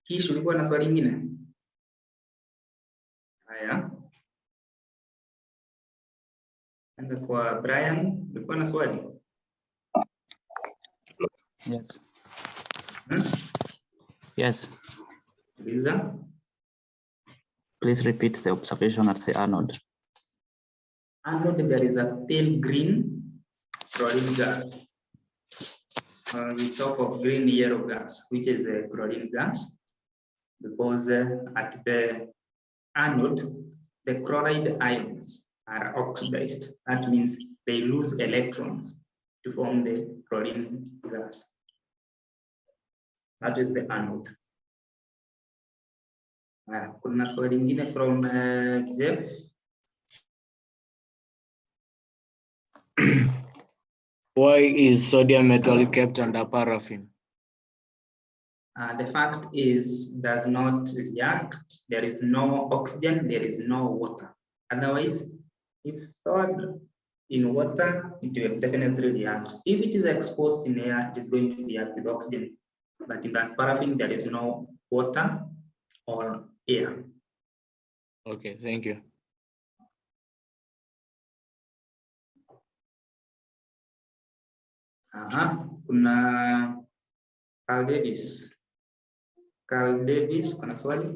Kisha ulikuwa na swali lingine? Haya. Enda kwa Brian, ulikuwa na swali? Yes. Yes. Lisa? Please repeat the observation at the anode. Anode, there is a pale green chlorine gas. We talk of green yellow gas, which is a chlorine gas, because at the anode, the chloride ions are oxidized. That means they lose electrons to form the chlorine gas. That is the anode. Kuna swali lingine from Jeff. Why is sodium metal kept under paraffin? The fact is, does not react. There is no oxygen, there is no water. Otherwise, if stored in water, it will definitely react. If it is exposed in air, it is going to react with oxygen. But in that paraffin, there is no water or air. Okay, thank you. Kuna Carl Davis. Carl Davis, kuna swali?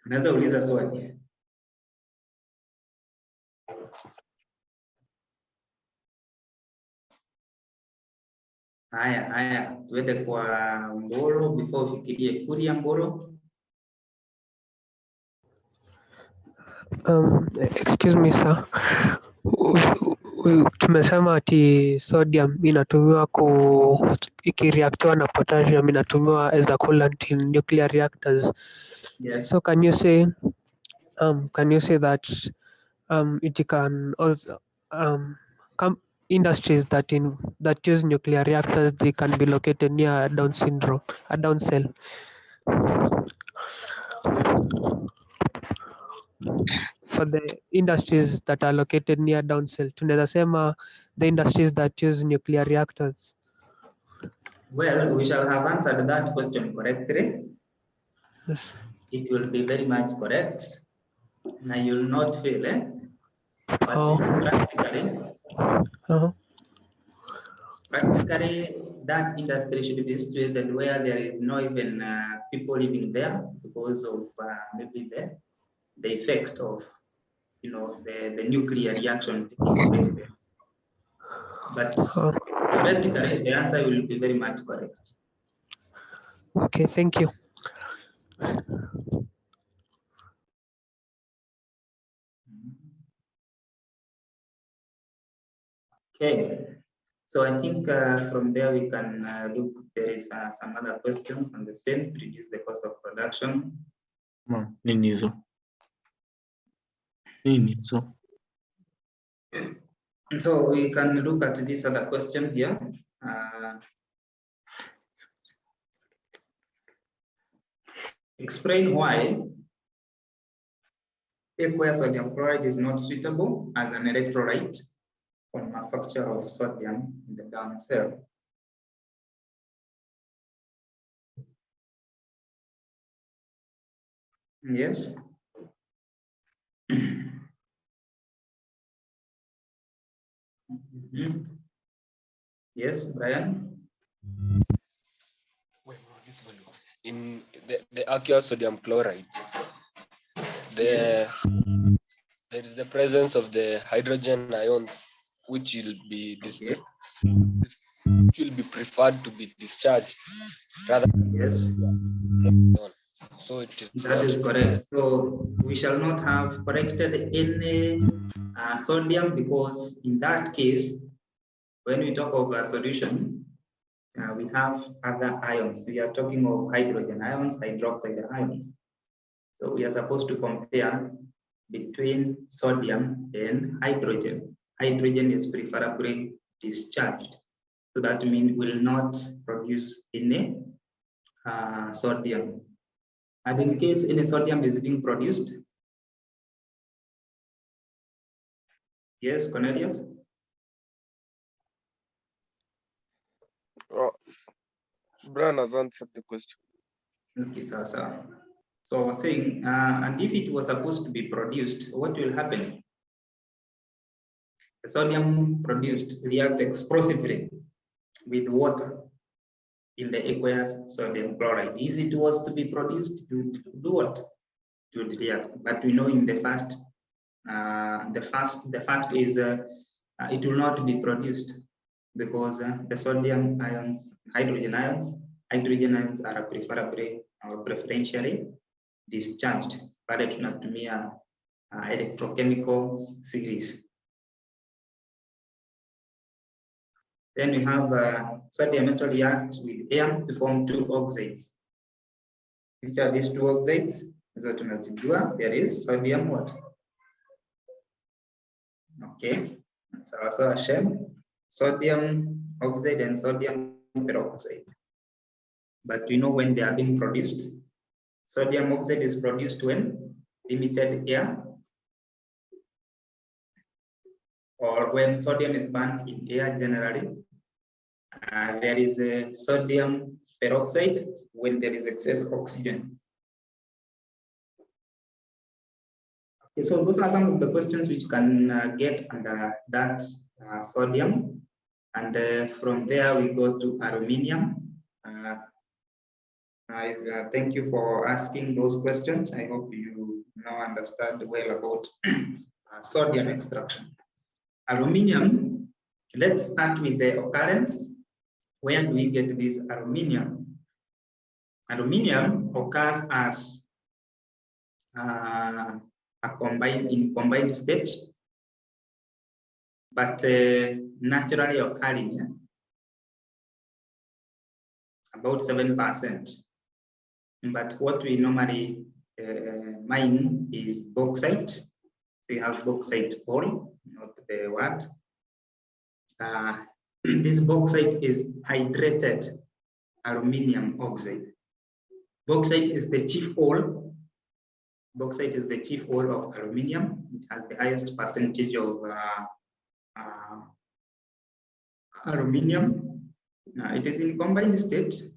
Unaweza uliza swali. Haya, tuende kwa Mboro before ufikirie. Kuria Mboro. Excuse me sir. Tumesema ati sodium inatumiwa ikireactiwa na potassium inatumiwa as a coolant in nuclear reactors. Yes. So can you say that it can also industries that use nuclear reactors, they can be located near a Down cell. For the industries that are located near Down cell, tunaweza sema the industries that use nuclear reactors. Well, we shall have answered that question correctly. Yes. It will be very much correct. Now you will not fail, eh? But practically, that industry should be situated where there is no even people living there because of maybe the effect of the nuclear reaction taking place there. But theoretically, the answer will be very much correct. Okay, thank you. Okay, so I think from there we can look, there is some other questions on the same to reduce the cost of production. Nini hizo? So we can look at this other question here. Explain why aqueous sodium chloride is not suitable as an electrolyte for manufacture of sodium in the Down cell. Yes. Yes, Brian. In the aqueous sodium chloride, there is the presence of the hydrogen ions, which will be preferred to be discharged rather than so it is. That is correct. So we shall not have corrected any sodium, because in that case, when we talk of a solution, we have other ions. We are talking of hydrogen ions, hydroxide ions. So we are supposed to compare between sodium and hydrogen. hydrogen is preferably discharged. So that means will not produce any sodium. And in case any sodium is being produced, yes, Cornelius? Brian has answered the question. Okay, so I was saying, and if it was supposed to be produced, what will happen? The sodium produced react explosively with water in the aqueous sodium chloride. If it was to be produced, it would do what? It would react. But we know in the fact is it will not be produced because the sodium ions, hydrogen ions are preferably or preferentially discharged. Pale tunatumia electrochemical series. Then we have sodium metal react with air to form two oxides. Which are these two oxides? So there is sodium what? Okay, so Hashem, sodium oxide and sodium peroxide. But we know when they are being produced. Sodium oxide is produced when limited air, or when sodium is burnt in air generally. There is a sodium peroxide when there is excess oxygen. Okay, so those are some of the questions which you can get under that sodium. And from there we go to aluminium. I thank you for asking those questions. I hope you now understand well about sodium extraction. Aluminium, let's start with the occurrence. Where do we get this aluminium? Aluminium occurs as a combined state, but naturally occurring about 7%. But what we normally mine is bauxite. So we have bauxite ore, not the word. This bauxite is hydrated aluminium oxide. Bauxite is the chief ore. Bauxite is the chief ore of aluminium. It has the highest percentage of aluminium. It is in combined state.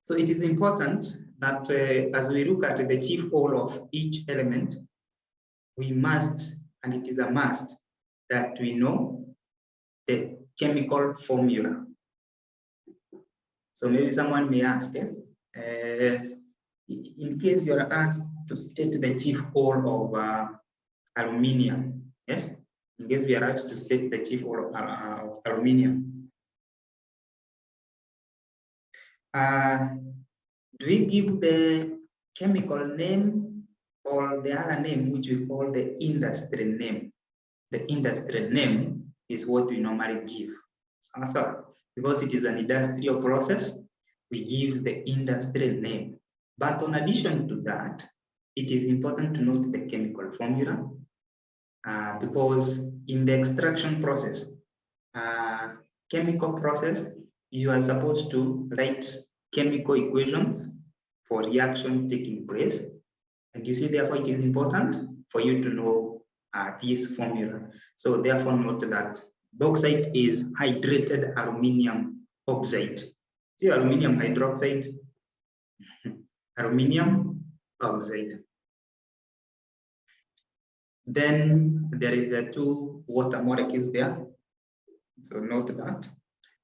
So it is important that as we look at the chief ore of each element, we must, and it is a must, that we know the chemical formula. So maybe someone may ask, in case you are asked to state the chief ore of aluminium, yes? In case we are asked to state the chief ore of aluminium, do we give the chemical name or the other name which we call the industry name? The industry name is what we normally give. So, because it is an industrial process, we give the industry name. But in addition to that, it is important to note the chemical formula because in the extraction process, chemical process, you are supposed to write chemical equations for reaction taking place. And you see, therefore, it is important for you to know this formula. So therefore, note that bauxite is hydrated aluminium oxide. See, aluminium hydroxide, aluminium oxide. Then there is two water molecules there. So note that.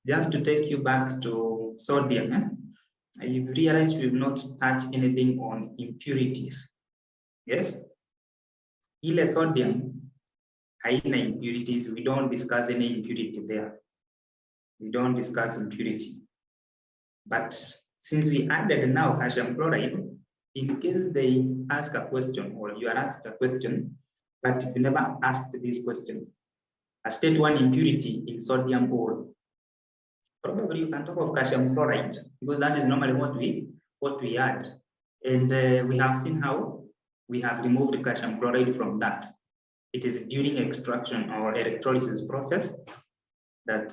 Just to take you back to sodium, you've realized we've not touched anything on impurities. Yes? Ile sodium, haina impurities. We don't discuss any impurity there. We don't discuss impurity. But since we added now calcium chloride, in case they ask a question or you are asked a question, but you never asked this question, state one impurity in sodium ore. Probably you can talk of calcium chloride because that is normally what we add. And we have seen how we have removed calcium chloride from that. it is during extraction or electrolysis process that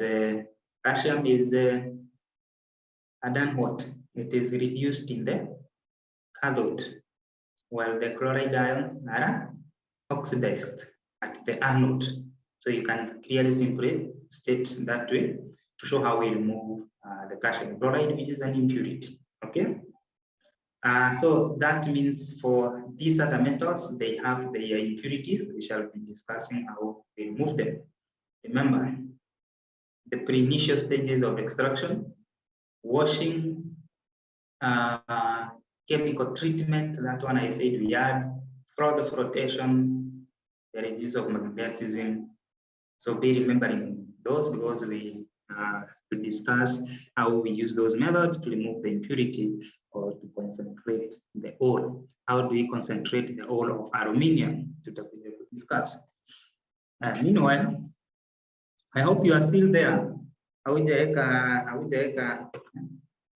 calcium is done what? It is reduced in the cathode, while the chloride ions are oxidized at the anode. So you can clearly simply state that way to show how we remove the calcium chloride, which is an impurity. Okay. So that means for these other methods, they have their impurities. We shall be discussing how we remove them. Remember, the pre-initial stages of extraction, washing, chemical treatment, that one I said we had, further flotation, there is use of magnetism. So be remembering those because we to discuss how we use those methods to remove the impurity or to concentrate the ore. How do we concentrate the ore of aluminium to discuss? Meanwhile, I hope you are still there. Haujaeka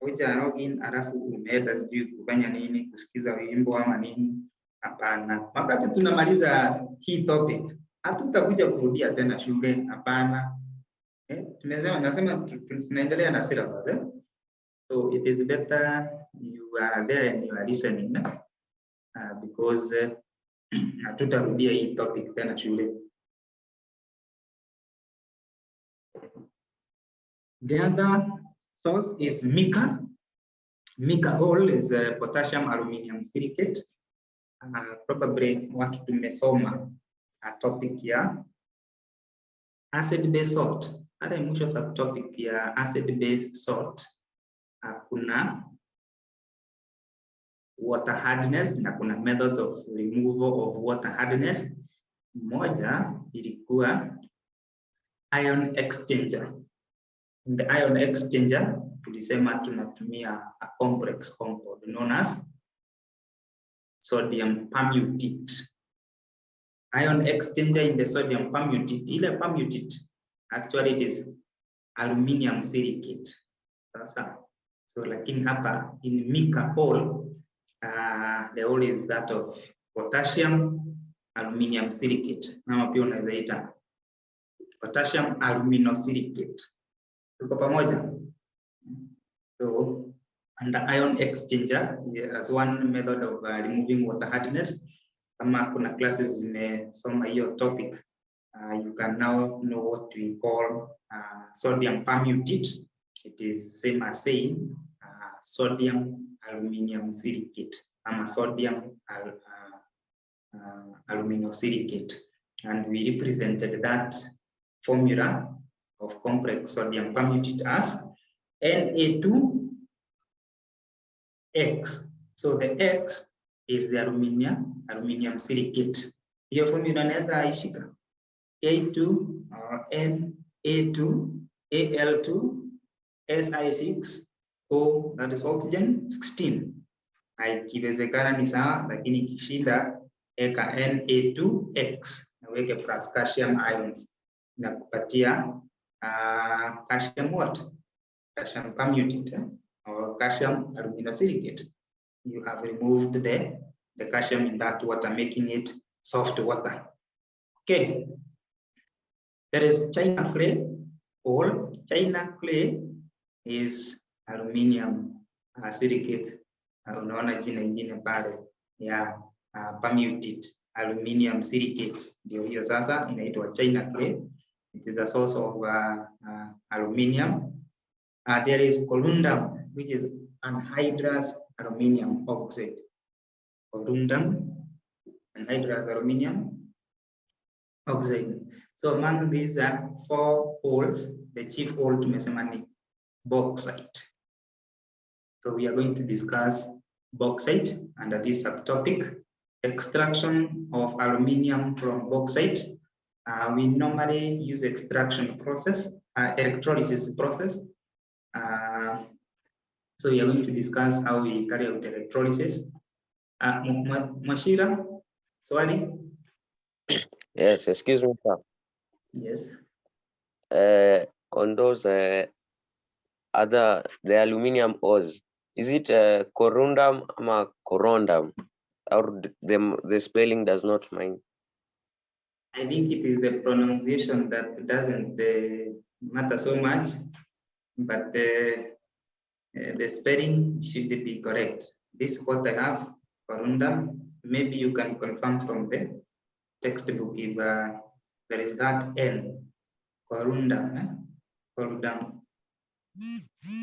login alafu umeenda sijui kufanya nini, kusikiza wimbo ama nini? Hapana. Wakati tunamaliza hii topic, hatutakuja kurudia tena shule, hapana. Nasema tunaendelea na syllabus. So it is better you are there and you are listening because hatutarudia hii topic tena shule. The other source is mica. Mica ore is potassium aluminium silicate. Probably watu tumesoma a topic ya acid base salt. Hata mwisho subtopic ya acid base salt kuna water hardness na kuna methods of removal of water hardness. Moja ilikuwa ion exchanger. In the ion exchanger tulisema tunatumia a complex compound known as sodium permutate. Ion exchanger in the sodium permutate, ile permutate actually it is aluminium silicate. So lakini hapa in mica ore the ore is that of potassium aluminium silicate. Nama pia unaweza ita potassium aluminosilicate. Tuko pamoja? So under ion exchanger as one method of removing water hardness. Kama kuna classes zimesoma hiyo topic, you can now know what we call sodium permutate. It is same as saying sodium aluminium silicate, sodium aluminosilicate, and we represented that formula of complex sodium permutate as Na2X. So the X is the aluminium silicate. Hiyo formula naweza ishika A2 or Na2 Al2 Si6 O, that is oxygen 16. Ikiwezekana ni sawa, lakini ikishinda eka Na2X na weke plus calcium ions na kupatia calcium what? Calcium permutate or calcium aluminosilicate. You have removed the calcium in that water, making it soft water. Okay. There is China clay, or China clay is aluminium silicate. Unaona jina ingine pale ya permutate aluminium silicate. Ndio hiyo sasa inaitwa China clay. It is a source of aluminium. There is corundum, which is anhydrous aluminium oxide. Corundum, anhydrous aluminium oxide. So among these four ores, the chief ore tumesema ni bauxite. So we are going to discuss bauxite under this subtopic, extraction of aluminium from bauxite. We normally use extraction process, electrolysis process. So we are going to discuss how we carry out electrolysis. Mashira, sorry. Yes, excuse me, sir. Yes. On those the aluminium ores, is it corundum or corundum, or the spelling does not mind? I think it is the pronunciation that doesn't matter so much, but the spelling should be correct. This is what I have, corundum. Maybe you can confirm from the textbook if there is that N, corundum, corundum.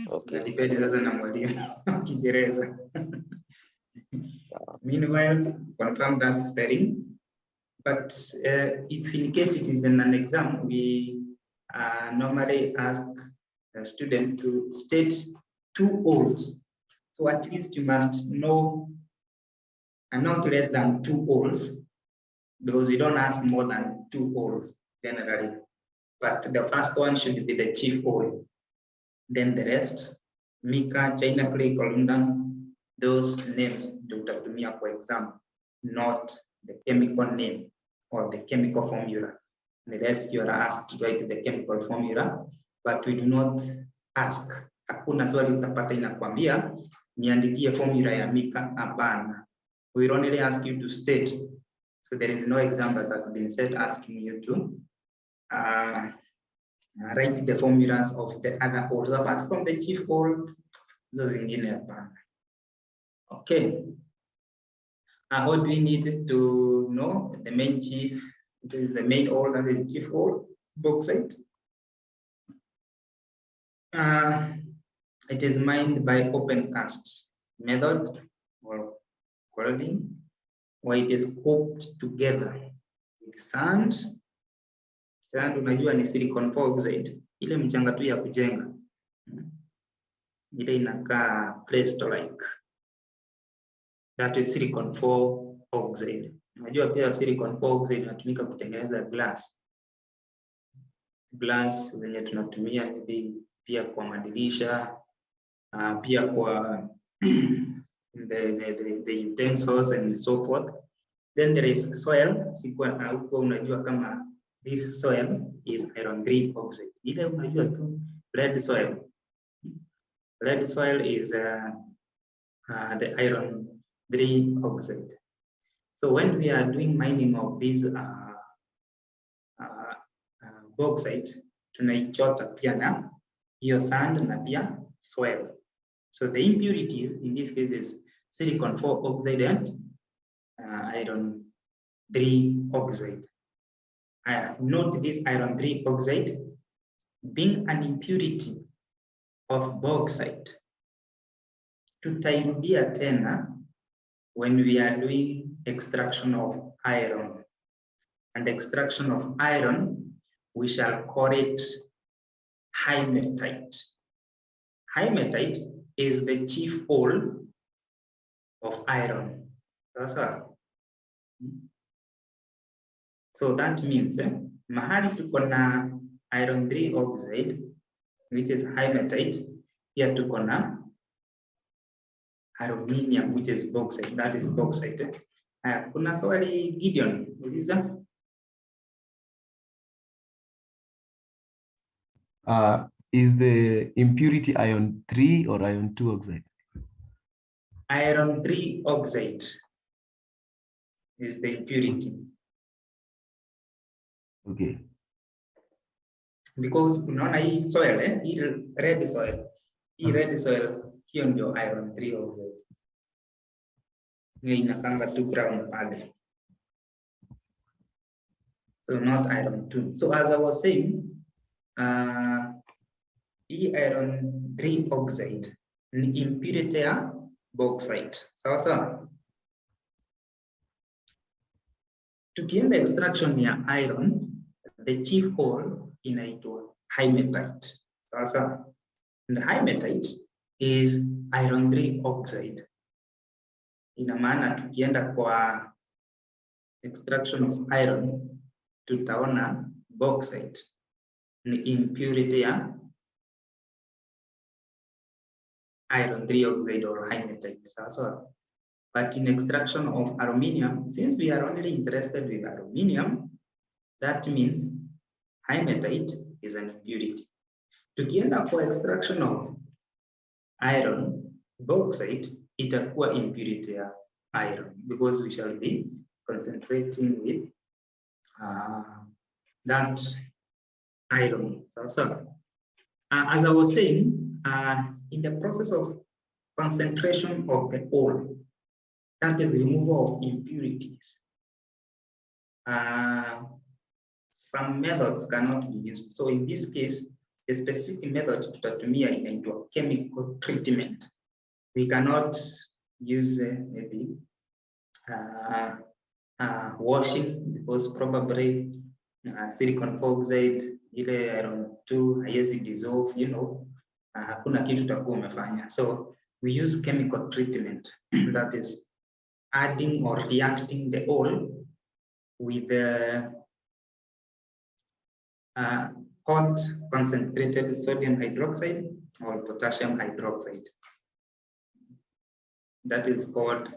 Okay. Depende sasa na mwalimu Kiingereza. Meanwhile, confirm that spelling. But if in case it is in an exam, we normally ask a student to state 2 O's. So at least you must know not less than 2 O's, because we don't ask more than 2 O's generally. But the first one should be the chief O. Then the rest, Mica, China clay, corundum, those names do utatumia for example, not the chemical name or the chemical formula. Unless you are asked to write the chemical formula, but we do not ask. Hakuna swali utapata inakwambia niandikie formula ya Mica, hapana. We only ask you to state. So there is no exam that has been set asking you to write the formulas of the other O's apart from the chief O, hizo zingine hapana. Okay. What do we need to know? The main chief, the main O, that is chief O, bauxite. It is mined by open cast method or quarrying, where it is cooked together with sand. Sand unajua ni silicon oxide, ile mchanga tu ya kujenga. Ile inakaa plasto-like. That is silicon 4 oxide. Unajua pia silicon 4 oxide inatumika kutengeneza glass. Glass zenye tunatumia pia kwa madirisha, pia kwa the utensils and so forth. Then there is soil. Sikuwa huko unajua kama this soil is iron 3 oxide. Ile unajua tu red soil. Red soil is the iron 3 oxide. So when we are doing mining of this bauxite, tunaichota pia na hiyo sand na pia soil. So the impurities in this case is silicon 4 oxide and iron 3 oxide. Note this iron 3 oxide being an impurity of bauxite. Tutairudia tena when we are doing extraction of iron. And extraction of iron, we shall call it hematite. Hematite is the chief ore of iron. That's all. So that means mahali tuko na iron 3 oxide, which is hematite, here tuko na aluminium, which is bauxite. That is bauxite. Kuna swali Gideon, uliza? Is the impurity iron 3 or iron 2 oxide? Iron 3 oxide is the impurity. Okay. Because unaona hii soil, hii red soil, hii red soil, hiyo ndio iron 3 oxide. Hiyo inakanga tu brown pale. So not iron 2. So as I was saying, hii iron 3 oxide ni impurity ya bauxite. Sawa sawa? Tukienda extraction ya iron, the chief ore inaitwa hematite. Sawa sawa? And hematite is iron 3 oxide. Ina maana tukienda kwa extraction of iron, tutaona bauxite ni impurity ya iron 3 oxide or hematite. So, but in extraction of aluminium, since we are only interested with aluminium, that means hematite is an impurity. Tukienda kwa extraction of iron, bauxite itakuwa impurity ya iron, because we shall be concentrating with that iron. So, as I was saying, in the process of concentration of the ore, that is removal of impurities, some methods cannot be used. So in this case, the specific method tutatumia inaitwa chemical treatment. We cannot use maybe washing, because probably silicon oxide ile iron 2 haiwezi dissolve, you know, hakuna kitu utakuwa umefanya. So we use chemical treatment, that is adding or reacting the ore with the hot concentrated sodium hydroxide or potassium hydroxide. That is called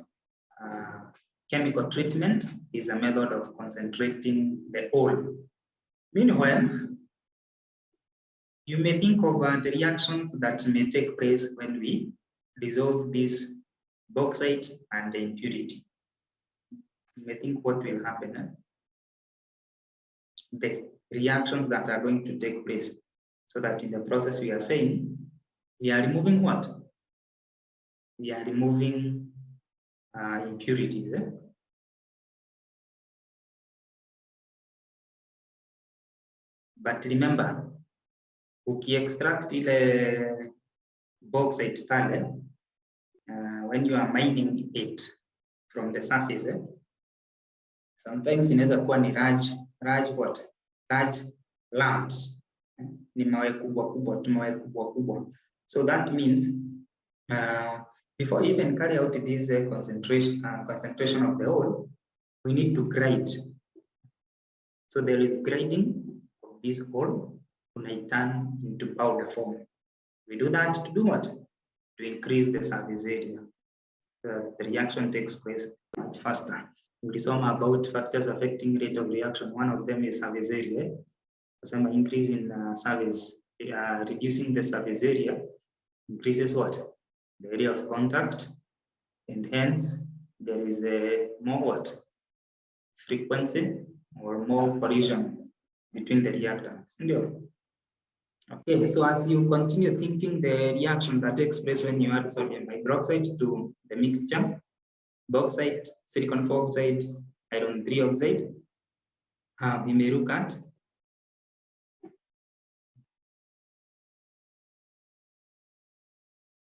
chemical treatment, is a method of concentrating the ore. Meanwhile, you may think of the reactions that may take place when we dissolve this bauxite and the impurity. You may think what will happen. The reactions that are going to take place, so that in the process we are saying, we are removing what? We are removing impurities. But remember, uki-extract ile bauxite pale, when you are mining it from the surface, sometimes inaweza kuwa ni large lumps, ni mawe kubwa kubwa. So that means before you even carry out this concentration of the ore, we need to grade. So there is grading of this ore when I turn into powder form. We do that to do what? To increase the surface area. The reaction takes place much faster. We saw about factors affecting rate of reaction. One of them is surface area. Some increase in surface, reducing the surface area increases what? The area of contact, and hence there is a more what? Frequency or more collision between the reactants. Okay, so as you continue thinking the reaction that takes place when you add sodium hydroxide to the mixture, bauxite, silicon oxide, iron 3 oxide, we may look at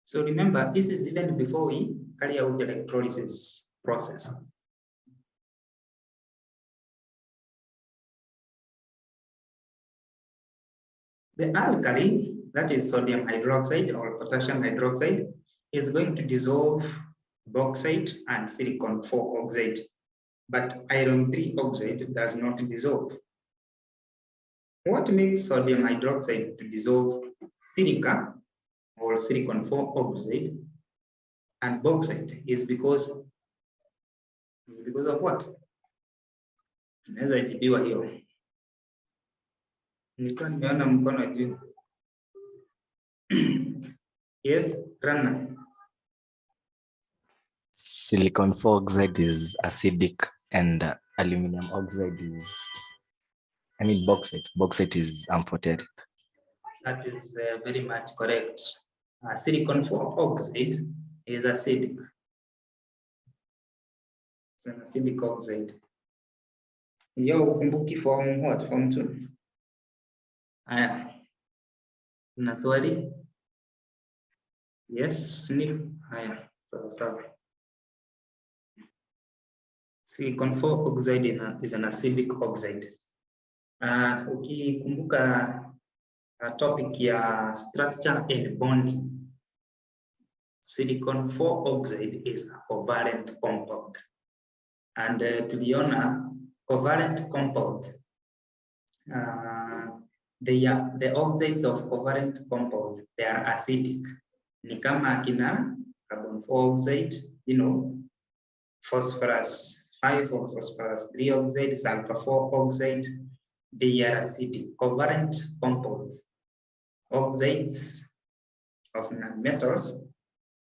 so remember, this is even before we carry out the electrolysis process. The alkali, that is sodium hydroxide or potassium hydroxide, is going to dissolve bauxite and silicon oxide, but iron 3 oxide does not dissolve. What makes sodium hydroxide to dissolve silica or silicon oxide and bauxite is because of what? Inaweza jibiwa hiyo. Nilikuwa nimeona mkono juu. Yes, Rana. Silicon oxide is acidic and aluminum oxide is, bauxite is amphoteric. That is very much correct. Silicon oxide is acidic. It's an acidic oxide. Yo, ukumbuki form what? Form 2? Aya. Una swali? Yes, Neil. Aya, sawa. Silicon oxide is an acidic oxide. Ukikumbuka topic ya structure and bonding, silicon oxide is a covalent compound. And tuliona covalent compound, the oxides of covalent compounds, they are acidic. Ni kama akina carbon oxide, you know, phosphorus 5 or phosphorus 3 oxide, sulfur 4 oxide, they are acidic. Covalent compounds, oxides of metals,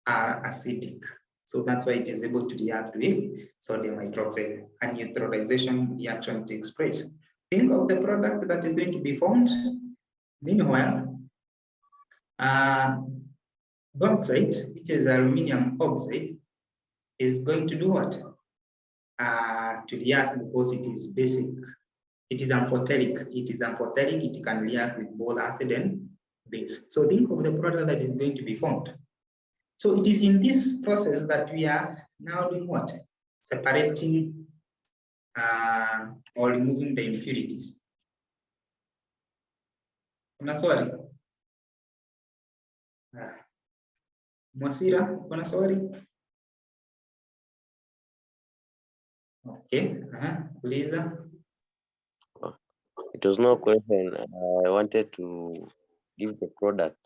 are acidic. So that's why it is able to react with sodium hydroxide. A neutralization reaction takes place. Think of the product that is going to be formed. Meanwhile, bauxite, which is aluminium oxide, is going to do what? To react because it is basic. It is amphoteric. It is amphoteric. It can react with both acid and base. So think of the product that is going to be formed. So it is in this process that we are now doing what? Separating or removing the impurities. Kuna swali? Mwasira, kuna swali? Okay, Lisa. It was no question. I wanted to give the product.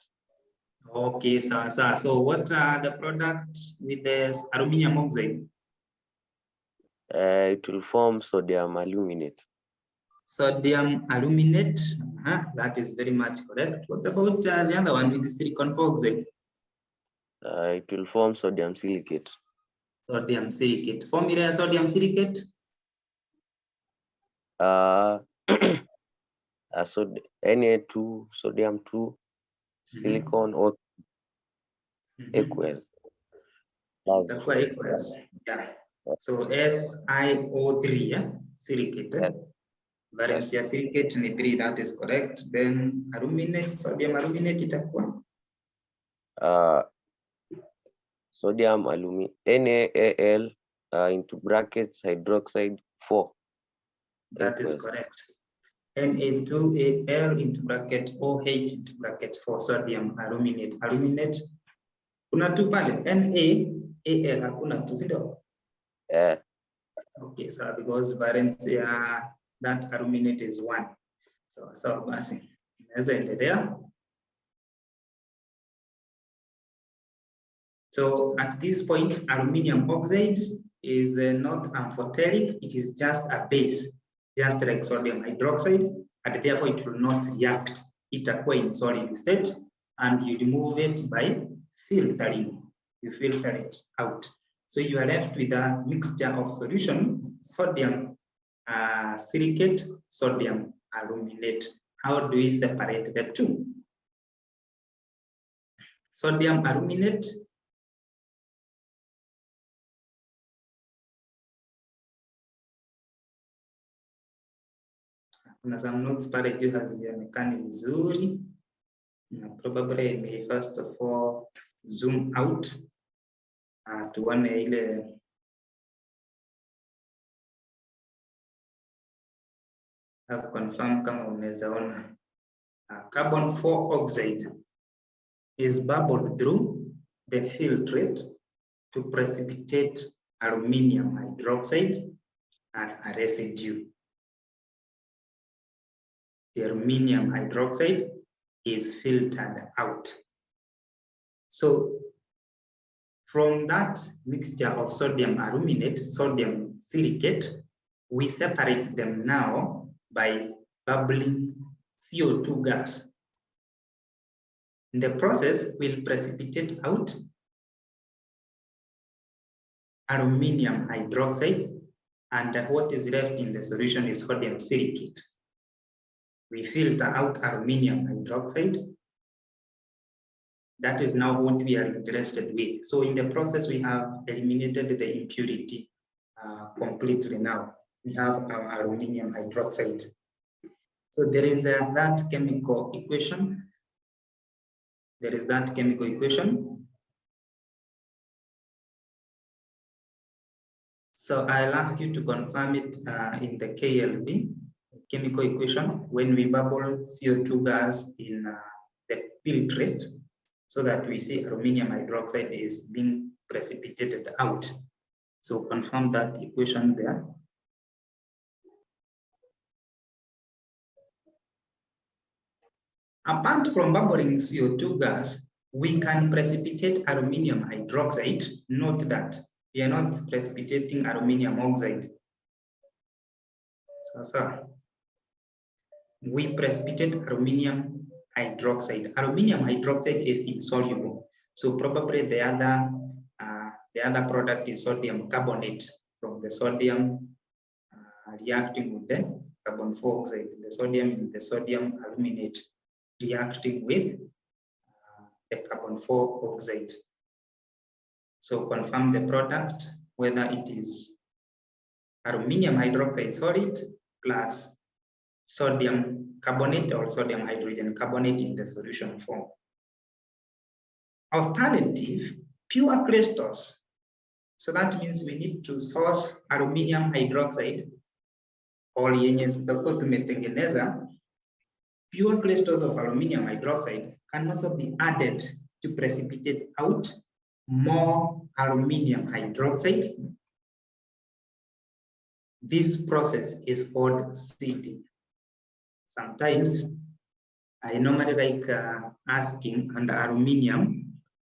Okay, so what are the products with the aluminium oxide? It will form sodium aluminate. Sodium aluminate, that is very much correct. What about the other one with the silicon oxide? It will form sodium silicate. Sodium silicate. Formula sodium silicate? So Na2, sodium 2, silicon or aqueous. Aqueous. Yeah. So SiO3, yeah? Silicate. Yes. Valency silicate ni 3, that is correct. Then aluminate, sodium aluminate itakuwa? Sodium aluminate, NaAl into brackets hydroxide 4. That is correct. Na2Al into bracket OH into bracket 4, sodium aluminate. Aluminate. Kuna tu pale, NaAl hakuna tu, sindo? Yeah. Okay, so because valency that aluminate is 1. So basi, naweza endelea. So at this point, aluminium oxide is not amphoteric, it is just a base, just like sodium hydroxide, and therefore it will not react. It acquires in solid state, and you remove it by filtering. You filter it out. So you are left with a mixture of solution, sodium silicate, sodium aluminate. How do we separate the two? Sodium aluminate kuna some notes pale juu hazionekani vizuri. Probably I may first of all zoom out tuone ile confirm kama unaweza ona. Carbon 4 oxide is bubbled through the filtrate to precipitate aluminium hydroxide as a residue. The aluminium hydroxide is filtered out. So from that mixture of sodium aluminate, sodium silicate, we separate them now by bubbling CO2 gas. The process will precipitate out aluminium hydroxide, and what is left in the solution is sodium silicate. We filter out aluminium hydroxide. That is now what we are interested with. So in the process, we have eliminated the impurity completely now. We have our aluminium hydroxide. So there is that chemical equation. There is that chemical equation. So I'll ask you to confirm it in the KLB chemical equation when we bubble CO2 gas in the filtrate, so that we see aluminium hydroxide is being precipitated out. So confirm that equation there. Apart from bubbling CO2 gas, we can precipitate aluminium hydroxide. Note that we are not precipitating aluminium oxide. So we precipitate aluminium hydroxide. Aluminium hydroxide is insoluble. So probably the other the other product is sodium carbonate from the sodium reacting with the carbon 4 oxide. The sodium in the sodium aluminate reacting with the carbon 4 oxide. So confirm the product, whether it is aluminium hydroxide solid plus sodium carbonate or sodium hydrogen carbonate in the solution form. Alternative, pure crystals. So that means we need to source aluminium hydroxide or yenye tutakuwa tumetengeneza. Pure crystals of aluminium hydroxide can also be added to precipitate out more aluminium hydroxide. This process is called seeding. Sometimes I normally like asking under aluminium,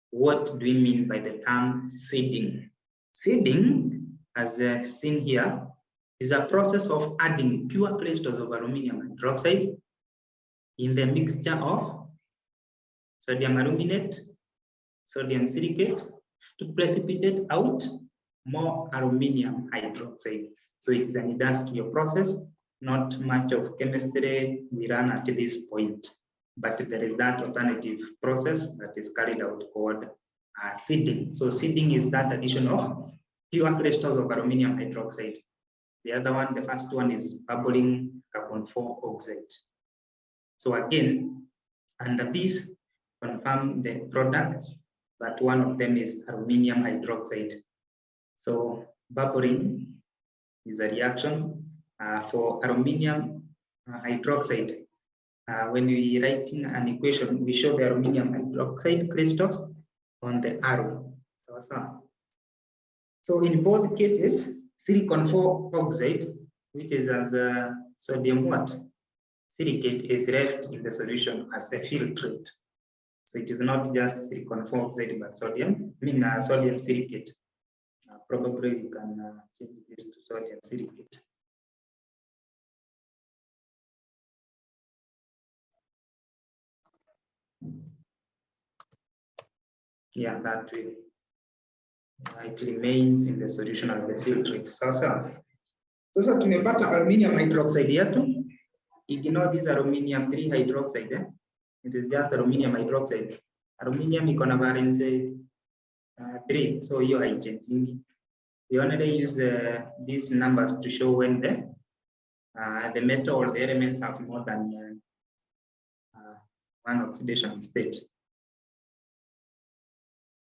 what do we mean by the term seeding? Seeding, as seen here, is a process of adding pure crystals of aluminium hydroxide in the mixture of sodium aluminate, sodium silicate to precipitate out more aluminium hydroxide. So it's an industrial process, not much of chemistry we run at this point, but there is that alternative process that is carried out called seeding. So seeding is that addition of pure crystals of aluminium hydroxide. The other one, the first one, is bubbling carbon 4 oxide. So again, under this, confirm the products, but one of them is aluminium hydroxide. So bubbling is a reaction for aluminium hydroxide. When we writing an equation, we show the aluminium hydroxide crystals on the arrow. So in both cases, silicon 4 oxide, which is as sodium what? Silicate, is left in the solution as a filtrate. So it is not just silicon 4 oxide, but sodium, sodium silicate. Probably we can change this to sodium silicate. Yeah, that way. It remains in the solution as the filtrate. Sasa tumepata aluminium hydroxide yetu. Ignore this aluminium 3 hydroxide. It is just aluminium hydroxide. Aluminium iko na valence 3, so hiyo haichangingi. We only use these numbers to show when the metal or the element have more than one oxidation state.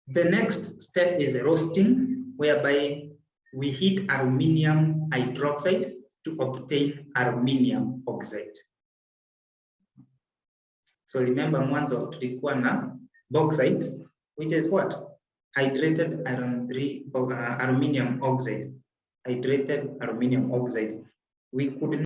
The next step is roasting, whereby we heat aluminium hydroxide to obtain aluminium oxide. So remember, mwanzo tulikuwa na bauxite, which is what? Hydrated iron 3 aluminium oxide. Hydrated aluminium oxide. We could